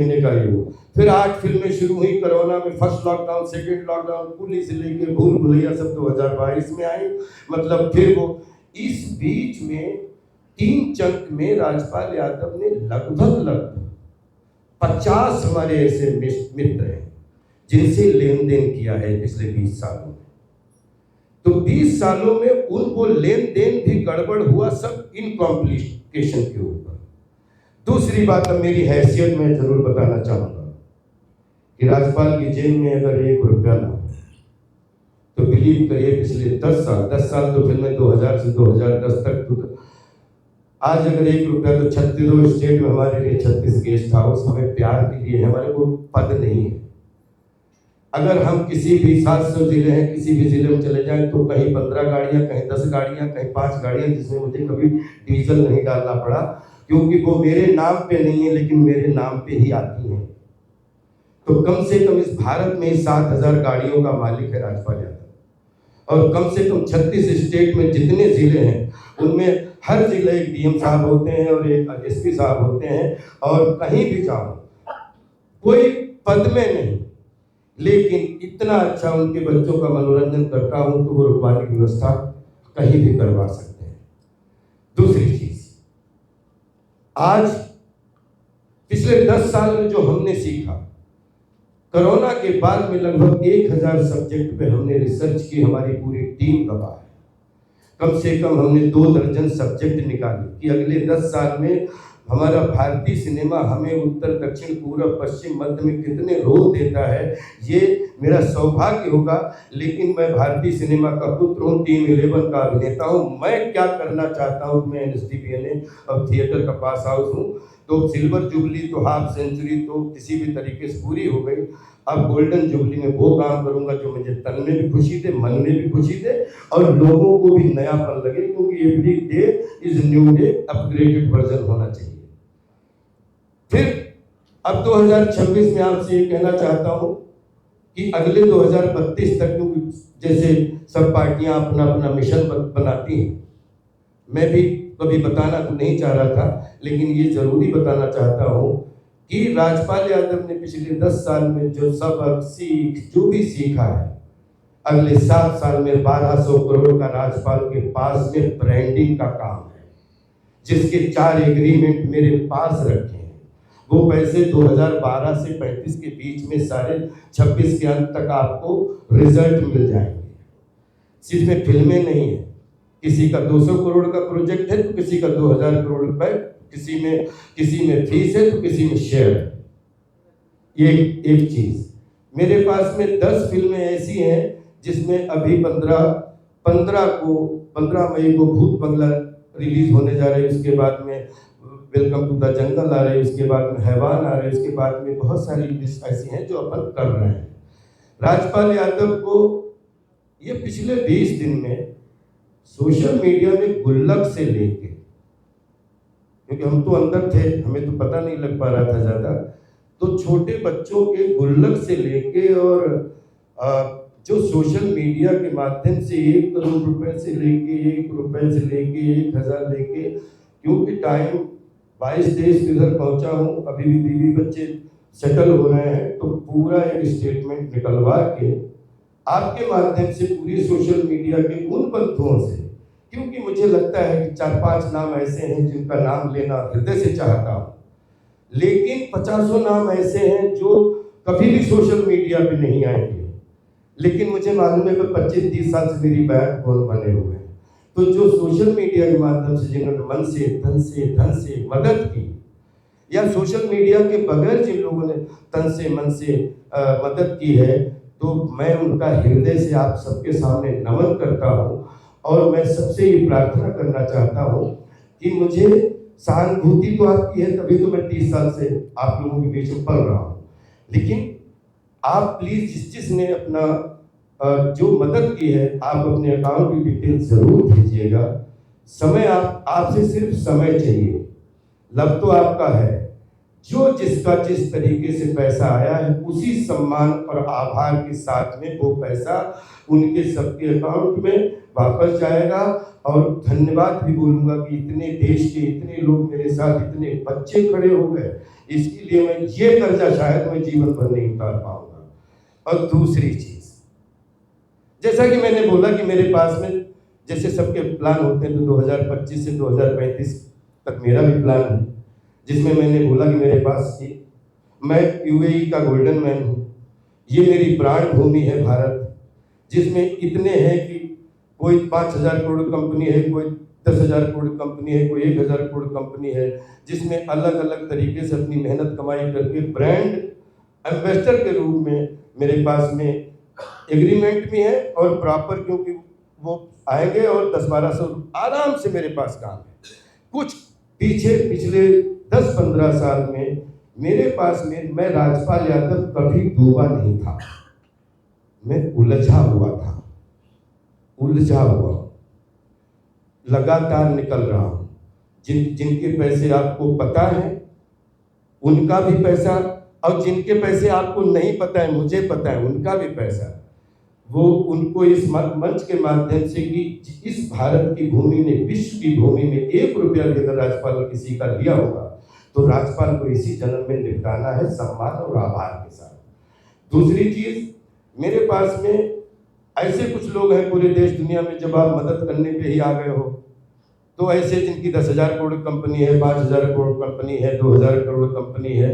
महीने का ही हुआ। फिर 8 फिल्में शुरू हुई कोरोना में, first lockdown, second lockdown, police लेके भूल भुलैया सब 2022 में आई। मतलब फिर वो इस बीच में 3 चंक में राजपाल यादव ने लगभग 50 हमारे ऐसे मित्र हैं जिनसे लेन देन किया है पिछले 20 सालों में। तो 20 सालों में उनको लेन देन भी गड़बड़ हुआ, सब इन कॉम्प्लिकेशन के ऊपर। दूसरी बात, अब मेरी हैसियत में जरूर बताना चाहूंगा कि राजपाल की जेब में अगर 1 रुपया ना हो तो बिलीव करिए पिछले 10 साल तो फिल्में 2000 से 2010 तक तो आज अगर 1 रुपया तो 36 स्टेट में हमारे लिए 36 गेस्ट हाउस हमें प्यार के लिए, हमारे को पद नहीं है। अगर हम किसी भी 700 जिले हैं, किसी भी जिले में चले जाएं तो कहीं 15 गाड़ियां, कहीं 10 गाड़ियां, कहीं 5 गाड़ियां, जिसमें मुझे कभी डीजल नहीं डालना पड़ा, क्योंकि वो मेरे नाम पे नहीं है लेकिन मेरे नाम पे ही आती हैं। तो कम से कम इस भारत में 7000 गाड़ियों का मालिक है राजपाल यादव, और कम से कम 36 स्टेट में जितने जिले हैं उनमें हर जिले एक डीएम साहब होते हैं और एक एसपी साहब होते हैं, और कहीं भी जाओ कोई पद में नहीं, लेकिन इतना अच्छा उनके बच्चों का मनोरंजन करता हूं तो वो रुकवाने की व्यवस्था कहीं भी करवा सकते हैं। दूसरी चीज, आज पिछले 10 साल में जो हमने सीखा, कोरोना के बाद में लगभग 1000 सब्जेक्ट पे हमने रिसर्च की, हमारी पूरी टीम गवाह है। कम से कम हमने 2 दर्जन सब्जेक्ट निकाले कि अगले 10 साल में हमारा भारतीय सिनेमा हमें उत्तर, दक्षिण, पूर्व, पश्चिम, मध्य में कितने रोल देता है, ये मेरा सौभाग्य होगा। लेकिन मैं भारतीय सिनेमा का पुत्र हूँ, टीम 11 का अभिनेता हूँ। मैं क्या करना चाहता हूँ, मैं NSDPNA और थिएटर का पास आउट हूँ। तो सिल्वर जुबली तो हाफ सेंचुरी तो किसी भी तरीके से पूरी हो गई। अब गोल्डन जुबली में वो काम करूंगा जो मुझे तन में भी खुशी दे, मन में भी खुशी दे और लोगों को भी नयापन लगे, क्योंकि every day is new day, upgraded version होना चाहिए। फिर अब 2026 में आपसे ये कहना चाहता हूं कि अगले 2032 तक, जैसे सब पार्टियां अपना अपना मिशन बनाती हैं, मैं भी कभी बताना तो नहीं चाह रहा था, लेकिन ये जरूरी बताना चाहता हूं कि राजपाल यादव ने पिछले 10 साल में जो सबक जो भी सीखा है, अगले 7 साल में 1200 करोड़ का राजपाल के पास में ब्रांडिंग का काम है, जिसके 4 एग्रीमेंट मेरे पास रखे हैं। वो पैसे 2012 से 35 के बीच में सारे 26 के अंत तक आपको रिजल्ट मिल जाएंगे। सिर्फ में फिल्में नहीं है, किसी का 200 करोड़ का प्रोजेक्ट है तो किसी का 2000 करोड़ रुपए, किसी में फीस है तो किसी में शेयर है। ये एक चीज, मेरे पास में 10 फिल्में ऐसी हैं जिसमें अभी 15 मई को भूत बंगला रिलीज होने जा रही है, उसके बाद में वेलकम टू द जंगल आ रही है, उसके बाद में हैवान आ रही है, उसके बाद में बहुत सारी लिस्ट ऐसी हैं जो अपन कर रहे हैं। राजपाल यादव को ये पिछले 20 दिन में सोशल मीडिया में गुल्लक से लेके, क्योंकि हम तो अंदर थे, हमें तो पता नहीं लग पा रहा था ज्यादा, तो छोटे बच्चों के गुल्लक से लेके और जो सोशल मीडिया के माध्यम से 1 करोड़ रुपए से लेके 1 रुपए से लेके 1000 लेके, क्योंकि टाइम 22 देश किधर पहुंचा हूँ, अभी भी बीवी बच्चे सेटल हो रहे हैं, तो पूरा एक स्टेटमेंट निकलवा के आपके माध्यम से पूरी सोशल मीडिया के उन बंधुओं से, क्योंकि मुझे लगता है कि 4-5 नाम ऐसे हैं जिनका नाम लेना हृदय से चाहता हूँ, लेकिन 50 नाम ऐसे हैं जो कभी भी सोशल मीडिया पे नहीं आएंगे, लेकिन मुझे मालूम है कि 25-30 साल से मेरी बैकबोन बने हुए हैं। तो जो सोशल मीडिया के माध्यम से जिन्होंने मन से, धन से मदद की, या सोशल मीडिया के बगैर जिन लोगों ने तन से, मन से मदद की है, तो मैं उनका हृदय से आप सबके सामने नमन करता हूँ। और मैं सबसे ये प्रार्थना करना चाहता हूँ कि मुझे सहानुभूति तो आपकी है, तभी तो मैं 30 साल से आप लोगों के बीच में पल रहा हूँ, लेकिन आप प्लीज जिसने अपना जो मदद की है, आप अपने अकाउंट की डिटेल जरूर भेजिएगा। समय आपसे सिर्फ समय चाहिए, लव तो आपका है, जो जिसका जिस तरीके से पैसा आया है उसी सम्मान और आभार के साथ में वो पैसा उनके सबके अकाउंट में वापस जाएगा। और धन्यवाद भी बोलूंगा कि इतने देश के इतने लोग मेरे साथ, इतने बच्चे खड़े हो गए, इसके लिए मैं ये कर्जा शायद मैं जीवन भर नहीं उतार पाऊंगा। और दूसरी चीज, जैसा कि मैंने बोला कि मेरे पास में जैसे सबके प्लान होते हैं, तो 2025 से 2035 तक मेरा भी प्लान है, जिसमें मैंने बोला कि मेरे पास मैं यूएई का गोल्डन मैन हूँ। ये मेरी प्राण भूमि है भारत, जिसमें इतने हैं कि कोई 5,000 करोड़ कंपनी है, कोई 10,000 करोड़ कंपनी है, कोई 1,000 करोड़ कंपनी है, जिसमें अलग अलग तरीके से अपनी मेहनत कमाई करके ब्रांड एम्बेसडर के रूप में मेरे पास में एग्रीमेंट भी है और प्रॉपर, क्योंकि वो आएंगे और 10-1200 आराम से मेरे पास काम है। कुछ पिछले 10-15 साल में मेरे पास में मैं राजपाल यादव कभी डूबा नहीं था, मैं उलझा हुआ लगातार निकल रहा हूं। जिनके पैसे आपको पता है उनका भी पैसा, और जिनके पैसे आपको नहीं पता है, मुझे पता है, उनका भी पैसा, वो उनको इस मंच के माध्यम से कि इस भारत की भूमि ने, विश्व की भूमि में 1 रुपया भी अगर राजपाल ने किसी का लिया होगा तो राजपाल को इसी जन्म में निपटाना है, सम्मान और आभार के साथ। दूसरी चीज, मेरे पास में ऐसे कुछ लोग हैं पूरे देश दुनिया में, जब आप मदद करने पे ही आ गए हो, तो ऐसे जिनकी 10,000 करोड़ कंपनी है, 5,000 करोड़ कंपनी है, 2,000 करोड़ कंपनी है,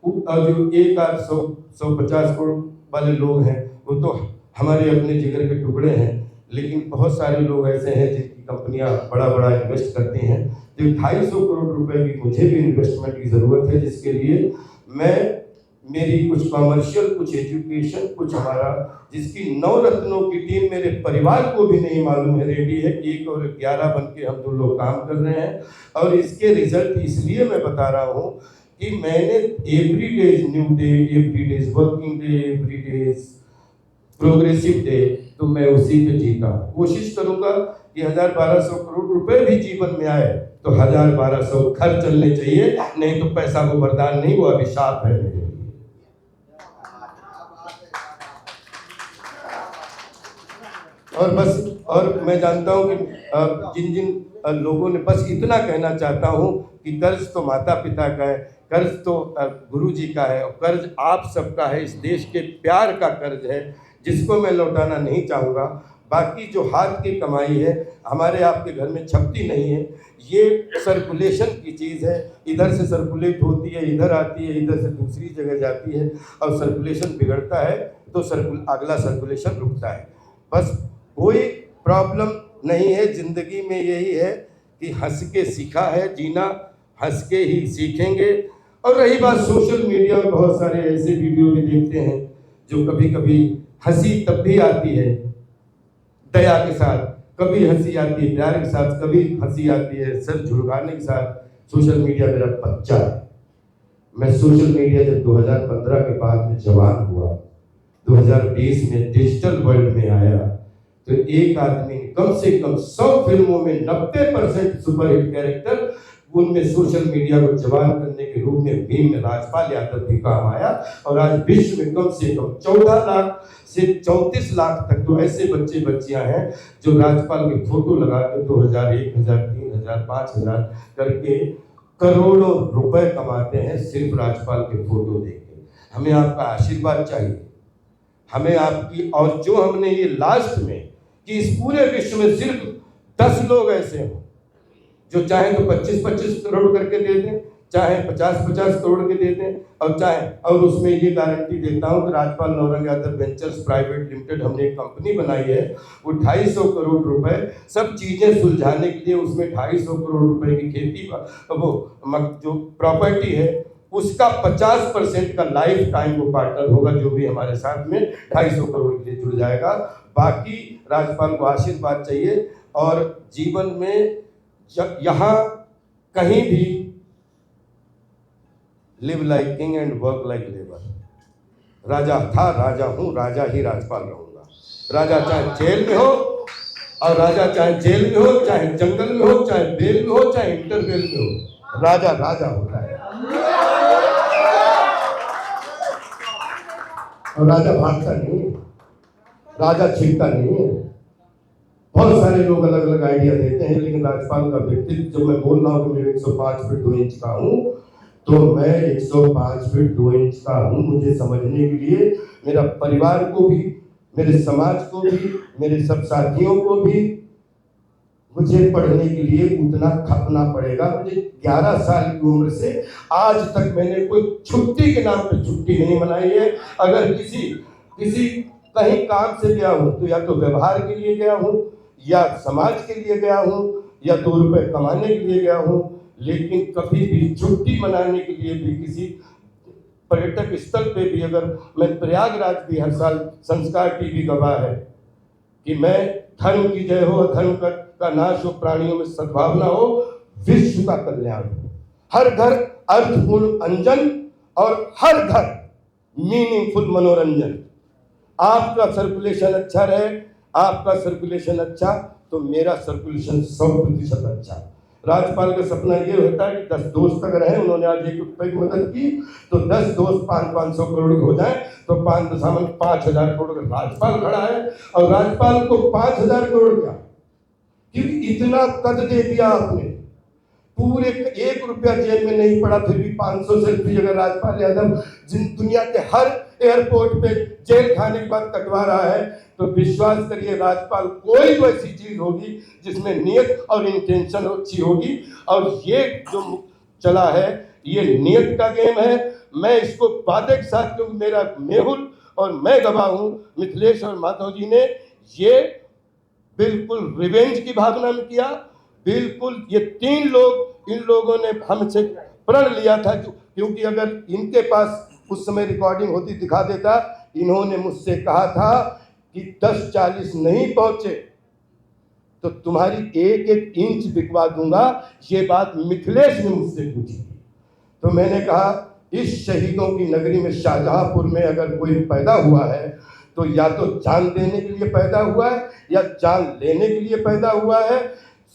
और जो 150 करोड़ वाले लोग हैं, वो तो हमारे अपने जिगर के टुकड़े हैं। लेकिन बहुत सारे लोग ऐसे हैं जिनकी कंपनियां बड़ा इन्वेस्ट करती हैं। तो 250 करोड़ रुपए की मुझे भी इन्वेस्टमेंट की ज़रूरत है, जिसके लिए मेरी कुछ कॉमर्शियल, कुछ एजुकेशन, कुछ हमारा, जिसकी 9 रत्नों की टीम मेरे परिवार को भी नहीं मालूम है, रेडी है। 1 और 11 बन के हम 2 लोग काम कर रहे हैं। और इसके रिजल्ट इसलिए मैं बता रहा हूँ कि मैंने every day is new day, every day is working day, every day is progressive day, तो मैं उसी पे जीता हूँ। कोशिश करूंगा कि 1,000-1,200 करोड़ रुपए भी जीवन में आए तो 1,000-1,200 घर चलने चाहिए, नहीं तो पैसा को वरदान नहीं, वो अभिशाप है मेरे लिए। और बस, और मैं जानता हूँ कि जिन लोगों ने, बस इतना कहना चाहता हूँ कि कर्ज तो माता पिता का है, कर्ज तो गुरु जी का है, और कर्ज आप सबका है, इस देश के प्यार का कर्ज है, जिसको मैं लौटाना नहीं चाहूँगा। बाकी जो हाथ की कमाई है, हमारे आपके घर में छपती नहीं है, ये सर्कुलेशन की चीज़ है। इधर से सर्कुलेट होती है, इधर आती है, इधर से दूसरी जगह जाती है, और सर्कुलेशन बिगड़ता है तो अगला सर्कुलेशन रुकता है। बस कोई प्रॉब्लम नहीं है ज़िंदगी में, यही है कि हंस के सीखा है जीना, हंस के ही सीखेंगे। और रही बात सोशल मीडिया, में बहुत सारे ऐसे वीडियो भी देखते हैं जो कभी कभी हंसी तब भी आती है दया के साथ, कभी हंसी आती है प्यार के साथ, कभी हंसी आती है सर झुलगाने के साथ। सोशल मीडिया मेरा बच्चा है। मैं सोशल मीडिया जब 2015 के बाद में जवान हुआ, 2020 में डिजिटल वर्ल्ड में आया, तो एक आदमी कम से कम 100 फिल्मों में 90% सुपरहिट कैरेक्टर, उनमें सोशल मीडिया को जवान करने के रूप में भीम में राजपाल यादव भी काम आया। और आज विश्व में कम से कम 14 लाख से 34 लाख तक तो ऐसे बच्चे बच्चियां हैं जो राजपाल के फोटो लगा के 2,000, 1,000, 3,000, 5,000 करके करोड़ों रुपए कमाते हैं सिर्फ राजपाल के फोटो देख के। हमें आपका आशीर्वाद चाहिए, हमें आपकी, और जो हमने ये लास्ट में कि इस पूरे विश्व में सिर्फ 10 लोग ऐसे हों जो चाहे तो 25-25 करोड़ करके दे दें, चाहे 50-50 करोड़ के दे दें, और चाहे, और उसमें ये गारंटी देता हूँ कि Rajpal Naurang Yadav ventures private limited हमने एक कंपनी बनाई है, वो 250 करोड़ रुपए सब चीज़ें सुलझाने के लिए, उसमें 250 करोड़ रुपए की खेती, वो जो प्रॉपर्टी है उसका 50% का लाइफ टाइम वो पार्टनर होगा, जो भी हमारे साथ में 250 करोड़ के लिए जुड़ जाएगा। बाकी राजपाल को आशीर्वाद चाहिए, और जीवन में यहाँ कहीं भी live like king and work like labour. राजा था, राजा हूँ, राजा ही राजपाल रहूंगा। राजा चाहे जेल में हो, और राजा चाहे जेल में हो, चाहे जंगल में हो, चाहे बेल में हो, चाहे इंटरवेल में हो, राजा राजा होता है। और राजा भागता नहीं है, राजा छिपता नहीं है। बहुत सारे लोग अलग अलग आइडिया देते हैं, लेकिन राजपाल का व्यक्तित्व, जब मैं बोल रहा हूँ कि मैं 105 फीट 2 इंच का हूँ, तो मैं 105 फीट 2 इंच का हूँ। मुझे समझने के लिए मेरा परिवार को भी, मेरे समाज को भी, मेरे सब साथियों को भी मुझे पढ़ने के लिए उतना खपना पड़ेगा। मुझे 11 साल की उम्र से आज तक मैंने कोई छुट्टी के नाम पे छुट्टी नहीं मनाई है। अगर किसी कहीं काम से गया हूँ तो या तो व्यवहार के लिए गया हूँ, या समाज के लिए गया हूँ, या 2 रुपए कमाने के लिए गया हूँ, लेकिन कभी भी छुट्टी मनाने के लिए भी किसी पर्यटक स्थल पे भी, अगर मैं प्रयागराज भी हर साल, संस्कार टीवी गवाह है कि मैं धर्म की जय हो, धर्म का नाश हो, प्राणियों में सद्भावना हो, विश्व का कल्याण हो, हर घर अर्थपूर्ण अंजन और हर घर मीनिंगफुल मनोरंजन। आपका सर्कुलेशन अच्छा रहे, आपका सर्कुलेशन अच्छा तो मेरा सर्कुलेशन 100% अच्छा। राज्यपाल का सपना ये होता है कि 10 दोस्त अगर हैं, उन्होंने आज 1 रुपए की मदद की, तो 10 दोस्त 500 करोड़ हो जाए तो 5,000 करोड़ का राज्यपाल खड़ा है। और राज्यपाल को 5,000 करोड़ क्या, क्योंकि इतना कद दे दिया आपने, पूरे 1 रुपया जेब में नहीं पड़ा, फिर भी 500 सेल्फी अगर राज्यपाल यादव जिन दुनिया के हर एयरपोर्ट पे जेल खाने के बाद कटवा रहा है, तो विश्वास करिए राज्यपाल कोई तो ऐसी चीज होगी जिसमें नियत और इंटेंशन अच्छी होगी। और ये जो चला है ये नियत का गेम है। मैं इसको वादे के साथ, क्योंकि मेरा मेहुल और मैं गवाह हूँ, मिथिलेश और माधव जी ने ये बिल्कुल रिवेंज की भावना में किया। बिल्कुल ये 3 लोग, इन लोगों ने हमसे प्रण लिया था, क्योंकि अगर इनके पास उस समय रिकॉर्डिंग होती दिखा देता। इन्होंने मुझसे कहा था कि 10-40 नहीं पहुंचे तो तुम्हारी 1-1 इंच बिकवा दूंगा। ये बात मिथिलेश ने मुझसे पूछी थी। तो मैंने कहा इस शहीदों की नगरी में शाहजहांपुर में अगर कोई पैदा हुआ है तो या तो जान देने के लिए पैदा हुआ है या जान लेने के लिए पैदा हुआ है।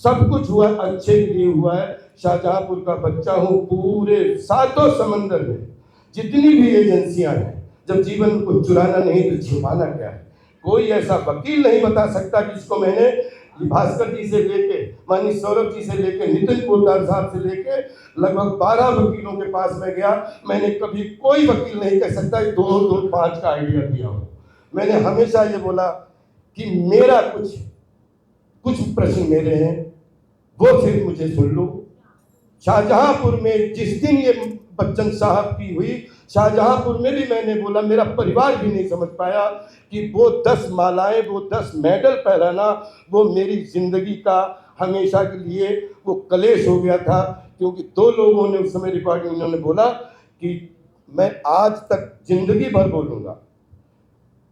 सब कुछ हुआ अच्छे के लिए हुआ है। शाहजहांपुर का बच्चा हूँ। पूरे 7 समंदर में जितनी भी एजेंसियां हैं, जब जीवन को चुराना नहीं तो छिपाना क्या है। कोई ऐसा वकील नहीं बता सकता जिसको मैंने भास्कर जी से लेके, माननीय सौरभ जी से लेके, नितिन पोद्दार साहब से लेके लगभग 12 वकीलों के पास में गया, मैंने कभी कोई वकील नहीं कह सकता 2-5 का आइडिया दिया हो। मैंने हमेशा ये बोला कि मेरा कुछ प्रश्न मेरे हैं, वो सिर्फ मुझे सुन लो। शाहजहांपुर में जिस दिन ये बच्चन साहब की हुई, शाहजहांपुर में भी मैंने बोला, मेरा परिवार भी नहीं समझ पाया कि वो 10 मालाएं, वो 10 मेडल पहनाना, वो मेरी जिंदगी का हमेशा के लिए वो कलेश हो गया था। क्योंकि 2 लोगों ने उस समय रिकॉर्डिंग, उन्होंने बोला कि मैं आज तक जिंदगी भर बोलूंगा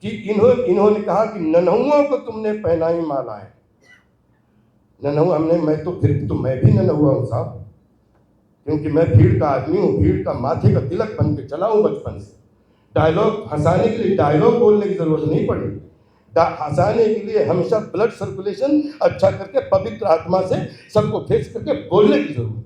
कि इन्होंने कहा कि नन्हुओं को तुमने पहनाई मालाएं। नन्हुआ मैं भी नन्हुआ हूँ साहब, क्योंकि मैं भीड़ का आदमी हूँ, भीड़ का माथे का तिलक बन के चला हूँ बचपन से। डायलॉग हंसाने के लिए डायलॉग बोलने की जरूरत नहीं पड़ी, हंसाने के लिए हमेशा ब्लड सर्कुलेशन अच्छा करके पवित्र आत्मा से सबको फेस करके बोलने की जरूरत पड़ी।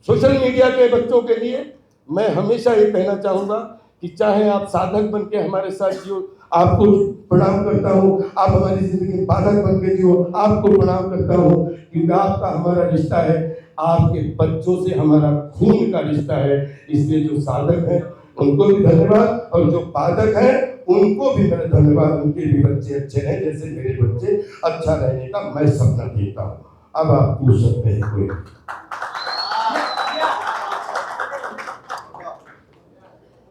सोशल मीडिया के बच्चों के लिए मैं हमेशा ये कहना चाहूँगा कि चाहे आप साधक बन के हमारे साथ जियो, आपको प्रणाम करता हूँ, आप हमारी जिंदगी में बाधक बन के जियो, आपको प्रणाम करता हूँ, क्योंकि आपका हमारा रिश्ता है, आपके बच्चों से हमारा खून का रिश्ता है। इसलिए जो साधक हैं उनको भी धन्यवाद, और जो बाधक हैं उनको भी मेरा धन्यवाद। उनके भी बच्चे अच्छे हैं, जैसे मेरे बच्चे अच्छा रहने का मैं सपना देखता हूँ। अब आप पूछ सकते हैं कोई।